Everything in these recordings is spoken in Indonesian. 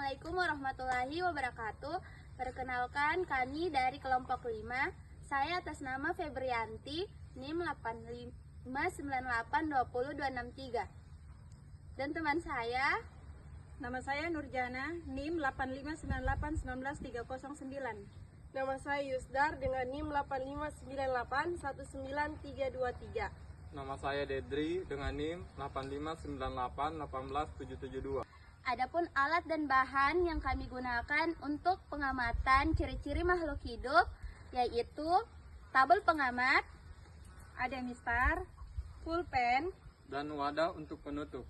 Assalamualaikum warahmatullahi wabarakatuh. Perkenalkan, kami dari kelompok 5. Saya atas nama Febrianti, NIM 85982023. Dan teman saya, Nama saya Nurjana, NIM 8598193009. Nama saya Yusdar dengan NIM 8598193323. Nama saya Dedri dengan NIM 8598818772. adapun alat dan bahan yang kami gunakan untuk pengamatan ciri-ciri makhluk hidup yaitu tabel pengamat, Ada mistar, pulpen, dan wadah untuk penutup.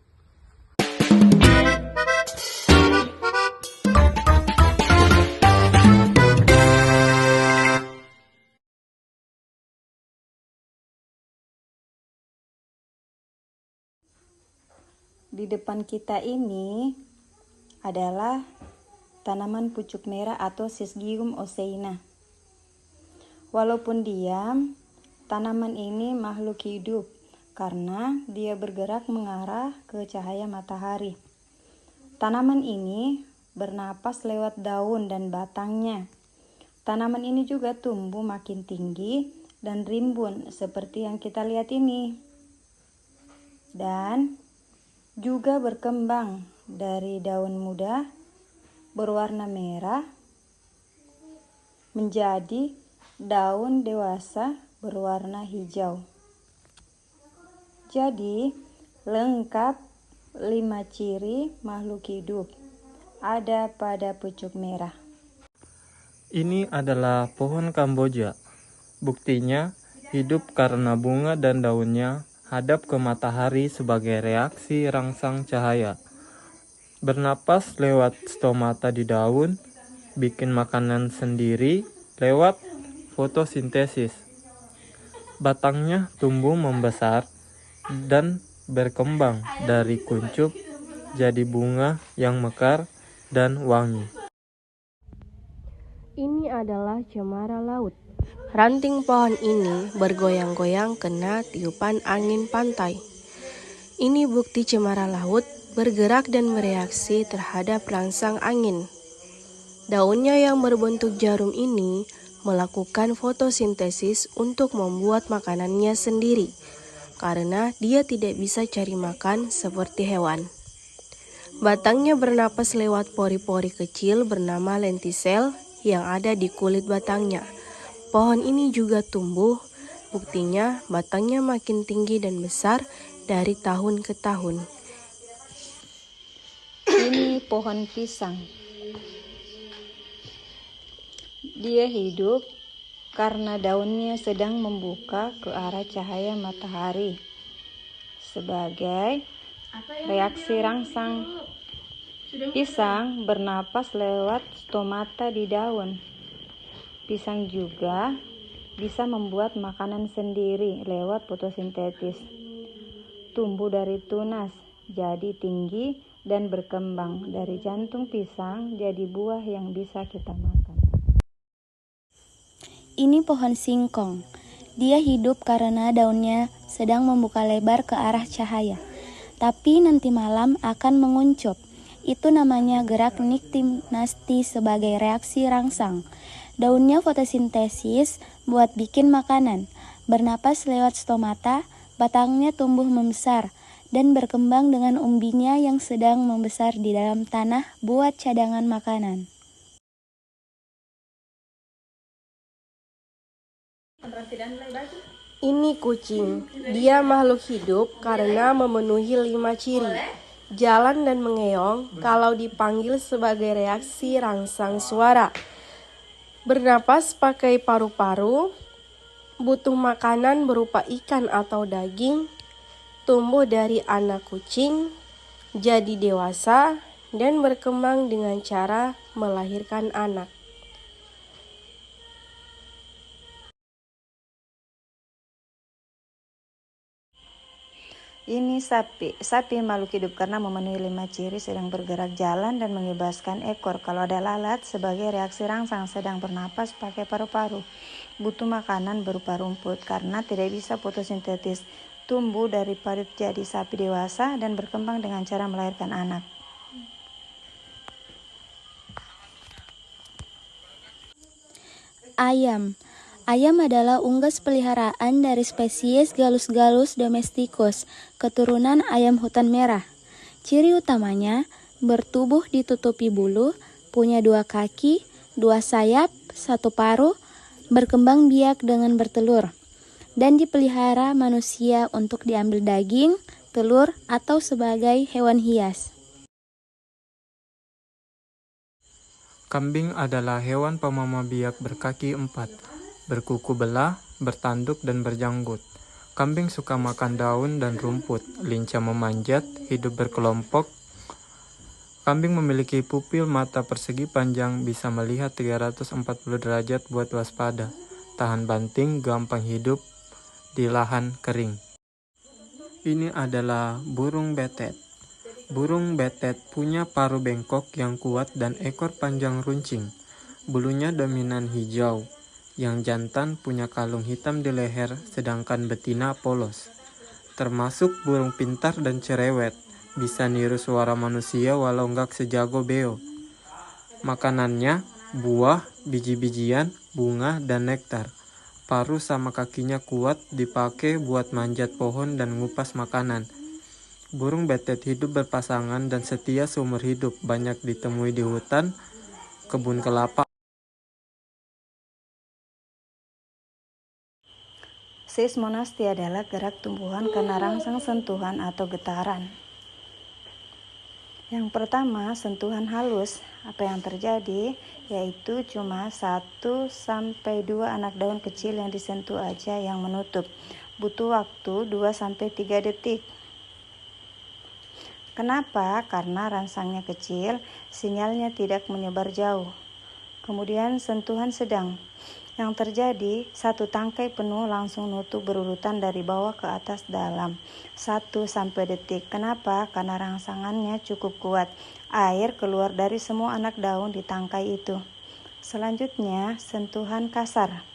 Di depan kita ini adalah tanaman pucuk merah atau Syzygium oceina. Walaupun diam, tanaman ini makhluk hidup karena dia bergerak mengarah ke cahaya matahari. Tanaman ini bernapas lewat daun dan batangnya. Tanaman ini juga tumbuh makin tinggi dan rimbun seperti yang kita lihat ini. Dan juga berkembang dari daun muda berwarna merah menjadi daun dewasa berwarna hijau. Jadi lengkap 5 ciri makhluk hidup ada pada pucuk merah. Ini adalah pohon Kamboja. Buktinya hidup karena bunga dan daunnya hadap ke matahari sebagai reaksi rangsang cahaya. Bernapas lewat stomata di daun, bikin makanan sendiri lewat fotosintesis. Batangnya tumbuh membesar dan berkembang dari kuncup jadi bunga yang mekar dan wangi. Ini adalah cemara laut. Ranting pohon ini bergoyang-goyang kena tiupan angin pantai. Ini bukti cemara laut bergerak dan bereaksi terhadap rangsang angin. Daunnya yang berbentuk jarum ini melakukan fotosintesis untuk membuat makanannya sendiri, karena dia tidak bisa cari makan seperti hewan. Batangnya bernapas lewat pori-pori kecil bernama lentisel yang ada di kulit batangnya. Pohon ini juga tumbuh, buktinya batangnya makin tinggi dan besar dari tahun ke tahun. Ini pohon pisang. Dia hidup karena daunnya sedang membuka ke arah cahaya matahari sebagai reaksi rangsang. Pisang bernapas lewat stomata di daun. Pisang juga bisa membuat makanan sendiri lewat fotosintesis. Tumbuh dari tunas, jadi tinggi dan berkembang. Dari jantung pisang jadi buah yang bisa kita makan. ini pohon singkong. Dia hidup karena daunnya sedang membuka lebar ke arah cahaya, tapi nanti malam akan menguncup. Itu namanya gerak niktinasti sebagai reaksi rangsang. Daunnya fotosintesis buat bikin makanan. Bernapas lewat stomata, batangnya tumbuh membesar dan berkembang dengan umbinya yang sedang membesar di dalam tanah buat cadangan makanan. Ini kucing. Dia makhluk hidup karena memenuhi 5 ciri. Jalan dan mengeong kalau dipanggil sebagai reaksi rangsang suara. Bernapas pakai paru-paru, butuh makanan berupa ikan atau daging, tumbuh dari anak kucing, jadi dewasa, dan berkembang dengan cara melahirkan anak. Ini sapi. Sapi makhluk hidup karena memenuhi 5 ciri, sedang bergerak, jalan, dan mengibaskan ekor. Kalau ada lalat sebagai reaksi rangsang, sedang bernapas pakai paru-paru. Butuh makanan berupa rumput karena tidak bisa fotosintesis. Tumbuh dari parit jadi sapi dewasa dan berkembang dengan cara melahirkan anak. ayam. Ayam adalah unggas peliharaan dari spesies Gallus domesticus, keturunan ayam hutan merah. Ciri utamanya bertubuh ditutupi bulu, punya 2 kaki, 2 sayap, 1 paruh, berkembang biak dengan bertelur, dan dipelihara manusia untuk diambil daging, telur, atau sebagai hewan hias. Kambing adalah hewan pemama biak berkaki 4, berkuku belah, bertanduk, dan berjanggut. Kambing suka makan daun dan rumput, lincah memanjat, hidup berkelompok. Kambing memiliki pupil mata persegi panjang, bisa melihat 340 derajat buat waspada, tahan banting, gampang hidup di lahan kering. Ini adalah burung betet. Burung betet punya paruh bengkok yang kuat dan ekor panjang runcing. Bulunya dominan hijau. Yang jantan punya kalung hitam di leher, sedangkan betina polos. Termasuk burung pintar dan cerewet, bisa niru suara manusia walau nggak sejago beo. Makanannya buah, biji-bijian, bunga, dan nektar. Paruh sama kakinya kuat, dipakai buat manjat pohon dan ngupas makanan. Burung betet hidup berpasangan dan setia seumur hidup, banyak ditemui di hutan, kebun kelapa. Seismonasti adalah gerak tumbuhan karena rangsang sentuhan atau getaran. Yang pertama, sentuhan halus. Apa yang terjadi? Yaitu cuma 1-2 anak daun kecil yang disentuh aja yang menutup. Butuh waktu 2-3 detik. Kenapa? Karena rangsangnya kecil, sinyalnya tidak menyebar jauh. Kemudian sentuhan sedang. Yang terjadi, 1 tangkai penuh langsung nutup berurutan dari bawah ke atas dalam 1-3 detik. Kenapa? Karena rangsangannya cukup kuat. Air keluar dari semua anak daun di tangkai itu. Selanjutnya, sentuhan kasar.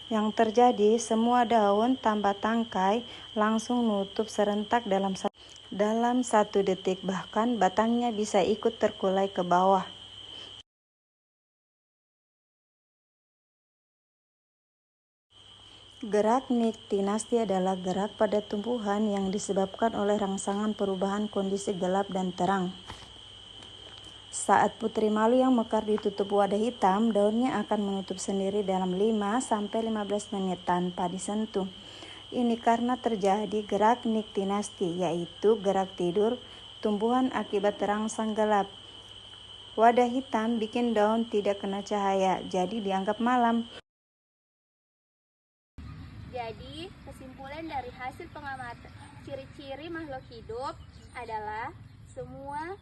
Yang terjadi, semua daun tambah tangkai langsung nutup serentak dalam 1 detik. Bahkan batangnya bisa ikut terkulai ke bawah. Gerak niktinasti adalah gerak pada tumbuhan yang disebabkan oleh rangsangan perubahan kondisi gelap dan terang. Saat putri malu yang mekar ditutup wadah hitam, daunnya akan menutup sendiri dalam 5-15 menit tanpa disentuh. Ini karena terjadi gerak niktinasti, yaitu gerak tidur tumbuhan akibat terangsang gelap. Wadah hitam bikin daun tidak kena cahaya, jadi dianggap malam. Jadi, kesimpulan dari hasil pengamatan ciri-ciri makhluk hidup adalah semua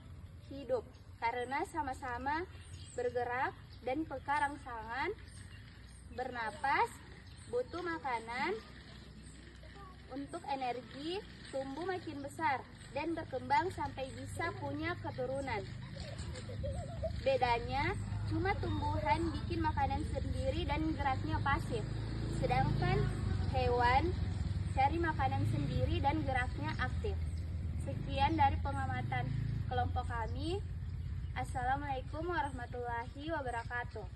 hidup karena sama-sama bergerak dan peka rangsangan, bernapas, butuh makanan untuk energi, tumbuh makin besar dan berkembang sampai bisa punya keturunan. Bedanya, cuma tumbuhan bikin makanan sendiri dan geraknya pasif, sedangkan hewan cari makanan sendiri dan geraknya aktif. Sekian dari pengamatan kelompok kami. Assalamualaikum warahmatullahi wabarakatuh.